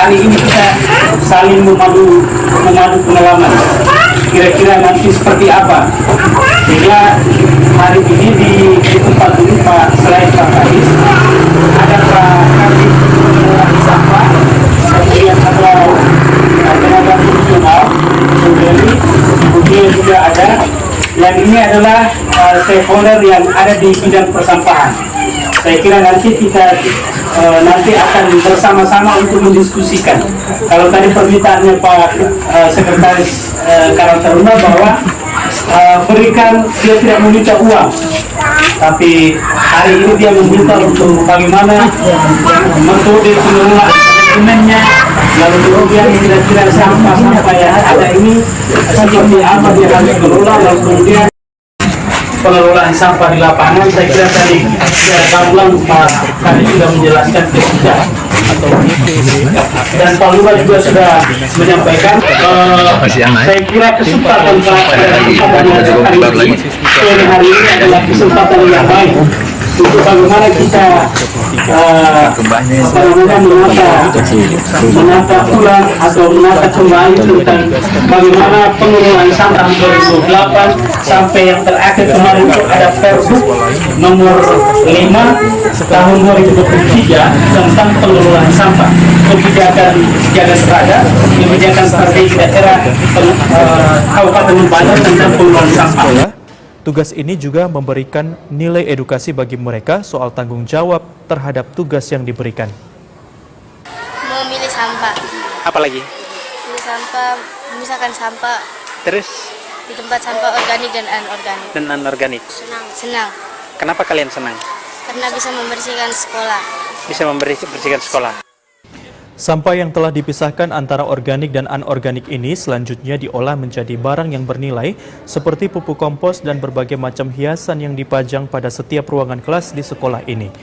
hari ini kita saling memadu pengalaman. Kira-kira nanti seperti apa? Sehingga hari ini di tempat ini Pak, selain Pak Kadis, ada Pak Kadis Sampah, kemudian ada tenaga fungsional, kemudian juga ada yang ini adalah stakeholder yang ada di bidang persampahan. Saya kira nanti kita nanti akan bersama-sama untuk mendiskusikan. Kalau tadi permintaannya Pak Sekretaris Karang Taruna bahwa berikan, dia tidak meminta uang, tapi hari ini dia meminta untuk bagaimana metode pengelolaan manajemennya, lalu kemudian kira-kira sampah-sampah yang ada ini seperti apa dia harus kelola, lalu kemudian pengelolaan sampah di lapangan. Saya kira tadi Bang Pak kami sudah menjelaskan kita dan Pak Lurah juga sudah menyampaikan. Saya kira kesempatan hari ini adalah kesempatan yang baik untuk bagaimana kita menata ulang atau menata kembali tentang bagaimana pengelolaan sampah 2008 sampai yang terakhir kemarin itu ada Pergub nomor 5 tahun 2023 tentang pengelolaan sampah, kebijakan jaga serada, kebijakan strategi daerah Kabupaten Banjar tentang pengelolaan sampah. Tugas ini juga memberikan nilai edukasi bagi mereka soal tanggung jawab terhadap tugas yang diberikan. Memilih sampah. Apa lagi? Memilih sampah, memisahkan sampah. Terus? Di tempat sampah organik dan anorganik. Dan anorganik. Senang. Kenapa kalian senang? Karena bisa membersihkan sekolah. Bisa membersihkan sekolah. Sampah yang telah dipisahkan antara organik dan anorganik ini selanjutnya diolah menjadi barang yang bernilai seperti pupuk kompos dan berbagai macam hiasan yang dipajang pada setiap ruangan kelas di sekolah ini.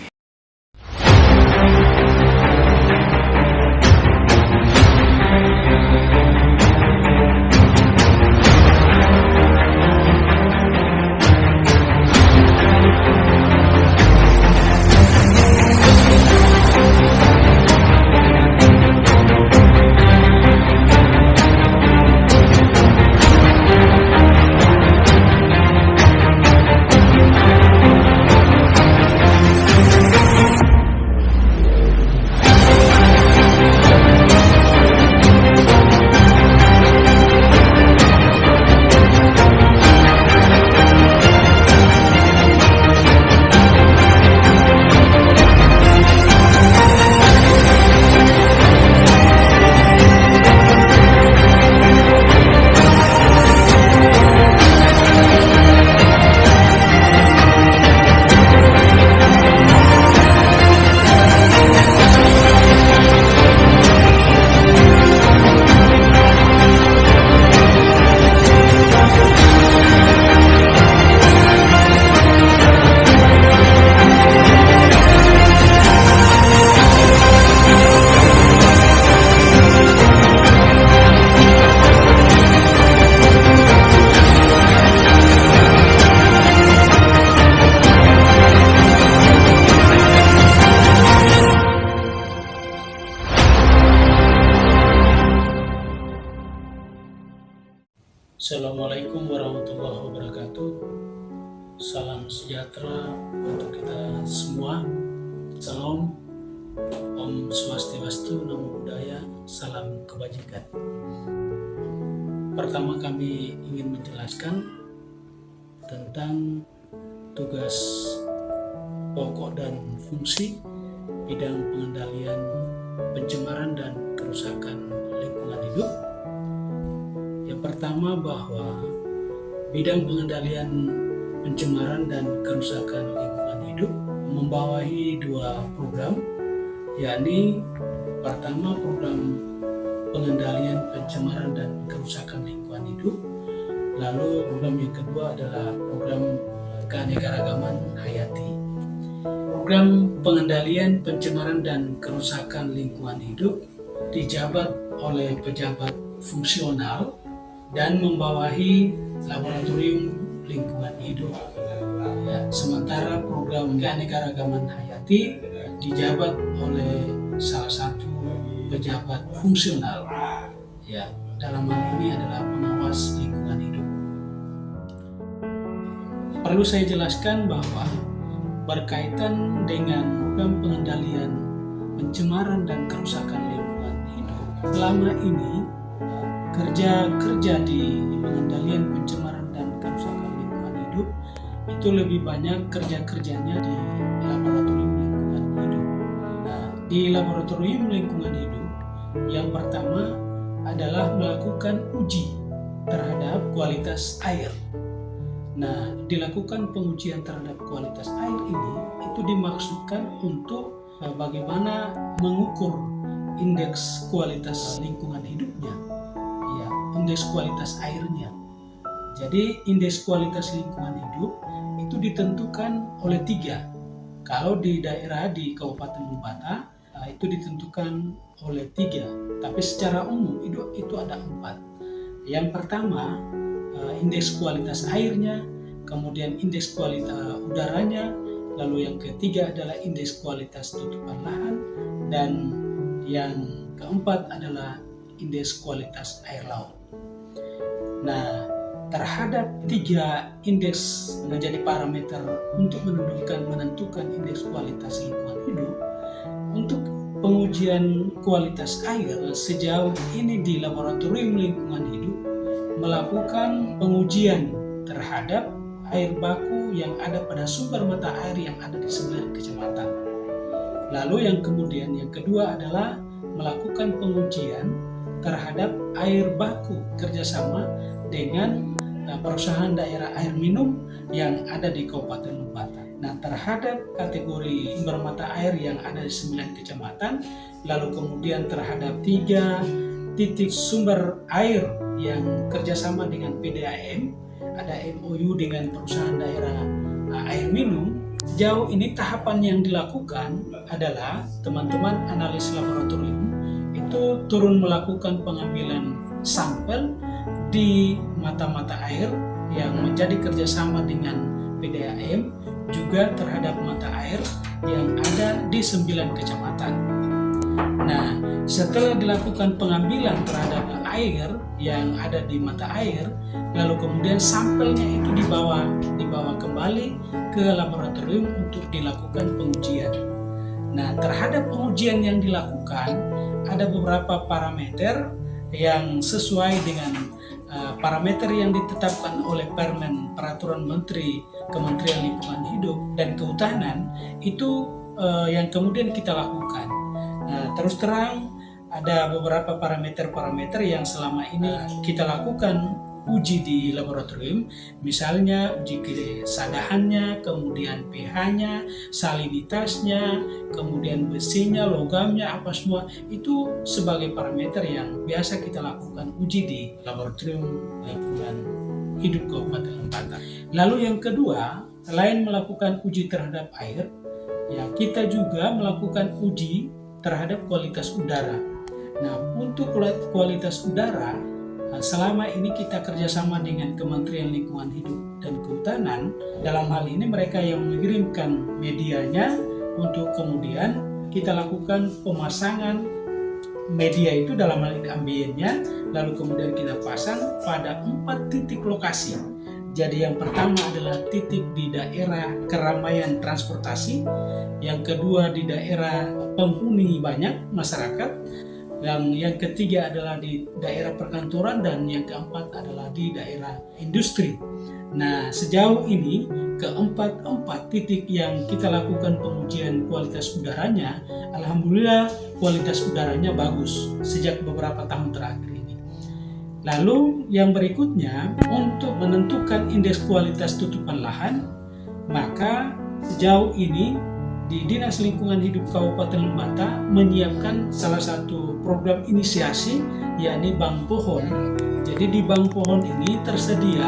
Assalamualaikum warahmatullahi wabarakatuh. Salam sejahtera untuk kita semua. Salam, Om Swastiastu, Namo Buddhaya, salam kebajikan. Pertama kami ingin menjelaskan tentang tugas pokok dan fungsi bidang pengendalian pencemaran dan kerusakan lingkungan hidup. Yang pertama bahwa bidang pengendalian pencemaran dan kerusakan lingkungan hidup membawahi dua program, yakni pertama program pengendalian pencemaran dan kerusakan lingkungan hidup, lalu program yang kedua adalah program keanekaragaman hayati. Program pengendalian pencemaran dan kerusakan lingkungan hidup dijabat oleh pejabat fungsional dan membawahi laboratorium lingkungan hidup. Ya, sementara program keanekaragaman hayati dijabat oleh salah satu pejabat fungsional. Ya, dalam hal ini adalah pengawas lingkungan hidup. Perlu saya jelaskan bahwa berkaitan dengan program pengendalian pencemaran dan kerusakan lingkungan hidup, selama ini kerja di pengendalian pencemaran dan kerusakan lingkungan hidup itu lebih banyak kerjanya di laboratorium lingkungan hidup. Nah, di laboratorium lingkungan hidup yang pertama adalah melakukan uji terhadap kualitas air. Nah, dilakukan pengujian terhadap kualitas air ini itu dimaksudkan untuk bagaimana mengukur indeks kualitas lingkungan hidupnya, ya, indeks kualitas airnya. Jadi indeks kualitas lingkungan hidup itu ditentukan oleh 3. Kalau di daerah di Kabupaten Lembata itu ditentukan oleh 3, tapi secara umum itu ada 4. Yang pertama indeks kualitas airnya, kemudian indeks kualitas udaranya, lalu yang ketiga adalah indeks kualitas tutupan lahan, dan yang keempat adalah indeks kualitas air laut. Nah, terhadap 3 indeks menjadi parameter untuk menentukan indeks kualitas lingkungan hidup. Untuk pengujian kualitas air sejauh ini di laboratorium lingkungan hidup melakukan pengujian terhadap air baku yang ada pada sumber mata air yang ada di 9 kecamatan. Lalu yang kedua adalah melakukan pengujian terhadap air baku kerjasama dengan perusahaan daerah air minum yang ada di Kabupaten Lembata. Nah, terhadap kategori sumber mata air yang ada di 9 kecamatan, lalu kemudian terhadap 3 titik sumber air yang kerjasama dengan PDAM, ada MOU dengan perusahaan daerah air minum. Sejauh ini tahapan yang dilakukan adalah teman-teman analis laboratorium itu turun melakukan pengambilan sampel di mata-mata air yang menjadi kerjasama dengan PDAM, juga terhadap mata air yang ada di 9 kecamatan. Nah, setelah dilakukan pengambilan terhadap air yang ada di mata air, lalu kemudian sampelnya itu dibawa kembali ke laboratorium untuk dilakukan pengujian. Nah, terhadap pengujian yang dilakukan ada beberapa parameter yang sesuai dengan parameter yang ditetapkan oleh Permen Peraturan Menteri Kementerian Lingkungan Hidup dan Kehutanan itu yang kemudian kita lakukan. Nah, terus terang ada beberapa parameter-parameter yang selama ini kita lakukan uji di laboratorium, misalnya uji kesadahannya, kemudian pH-nya, salinitasnya, kemudian besinya, logamnya, apa semua itu sebagai parameter yang biasa kita lakukan uji di laboratorium lingkungan hidup Kabupaten Lembata. Lalu yang kedua, selain melakukan uji terhadap air, ya kita juga melakukan uji terhadap kualitas udara. Nah, untuk kualitas udara, selama ini kita kerjasama dengan Kementerian Lingkungan Hidup dan Kehutanan. Dalam hal ini mereka yang mengirimkan medianya untuk kemudian kita lakukan pemasangan media itu dalam hal ini ambiennya, lalu kemudian kita pasang pada 4 titik lokasi. Jadi yang pertama adalah titik di daerah keramaian transportasi, yang kedua di daerah penghuni banyak masyarakat, yang ketiga adalah di daerah perkantoran, dan yang keempat adalah di daerah industri. Nah, sejauh ini keempat titik yang kita lakukan pengujian kualitas udaranya, alhamdulillah kualitas udaranya bagus sejak beberapa tahun terakhir ini. Lalu yang berikutnya, untuk menentukan indeks kualitas tutupan lahan, maka sejauh ini di Dinas Lingkungan Hidup Kabupaten Lembata menyiapkan salah satu program inisiasi, yakni Bank Pohon. Jadi di Bank Pohon ini tersedia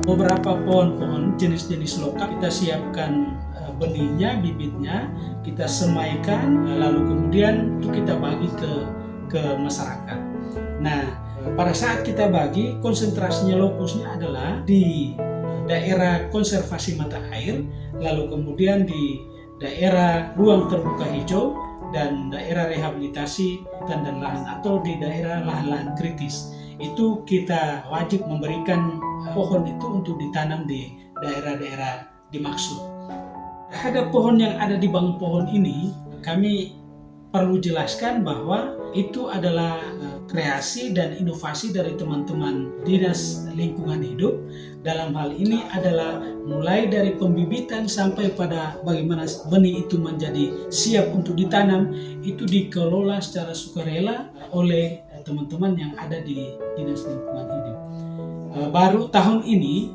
beberapa pohon-pohon jenis-jenis lokal. Kita siapkan benihnya, bibitnya, kita semaikan, lalu kemudian itu kita bagi ke masyarakat. Nah, pada saat kita bagi, konsentrasinya lokusnya adalah di daerah konservasi mata air, lalu kemudian di daerah ruang terbuka hijau, dan daerah rehabilitasi hutan dan lahan atau di daerah lahan-lahan kritis. Itu kita wajib memberikan pohon itu untuk ditanam di daerah-daerah dimaksud. Terhadap pohon yang ada di bank pohon ini, kami perlu jelaskan bahwa itu adalah kreasi dan inovasi dari teman-teman Dinas Lingkungan Hidup. Dalam hal ini adalah mulai dari pembibitan sampai pada bagaimana benih itu menjadi siap untuk ditanam, itu dikelola secara sukarela oleh teman-teman yang ada di Dinas Lingkungan Hidup. Baru tahun ini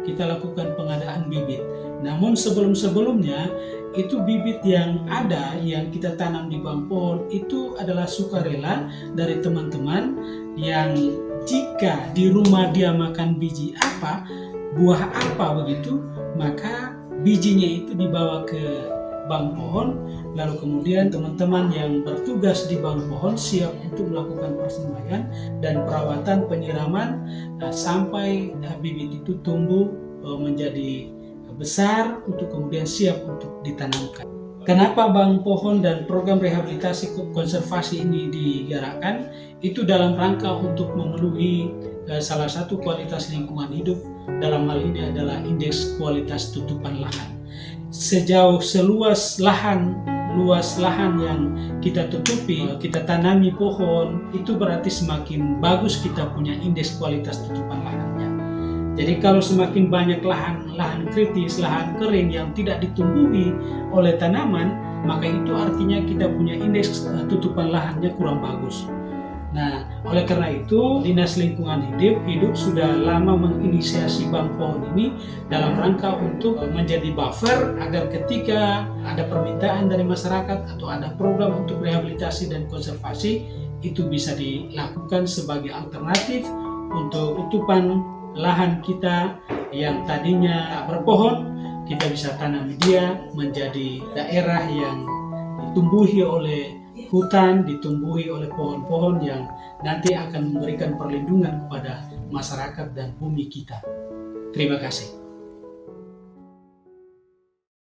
kita lakukan pengadaan bibit. Namun sebelum-sebelumnya itu bibit yang ada yang kita tanam di bank pohon itu adalah sukarela dari teman-teman yang jika di rumah dia makan biji apa, buah apa begitu, maka bijinya itu dibawa ke bank pohon, lalu kemudian teman-teman yang bertugas di bank pohon siap untuk melakukan persembahyan dan perawatan penyiraman sampai bibit itu tumbuh menjadi besar untuk kemudian siap untuk ditanamkan. Kenapa bank pohon dan program rehabilitasi konservasi ini digerakkan? Itu dalam rangka untuk memenuhi salah satu kualitas lingkungan hidup, dalam hal ini adalah indeks kualitas tutupan lahan. Sejauh seluas lahan yang kita tutupi, kita tanami pohon, itu berarti semakin bagus kita punya indeks kualitas tutupan lahannya. Jadi kalau semakin banyak lahan kritis, lahan kering yang tidak ditumbuhi oleh tanaman, maka itu artinya kita punya indeks tutupan lahannya kurang bagus. Nah, oleh karena itu Dinas Lingkungan Hidup sudah lama menginisiasi bank pohon ini dalam rangka untuk menjadi buffer agar ketika ada permintaan dari masyarakat atau ada program untuk rehabilitasi dan konservasi, itu bisa dilakukan sebagai alternatif untuk tutupan lahan kita yang tadinya berpohon, kita bisa tanam dia menjadi daerah yang ditumbuhi oleh hutan, ditumbuhi oleh pohon-pohon yang nanti akan memberikan perlindungan kepada masyarakat dan bumi kita. Terima kasih.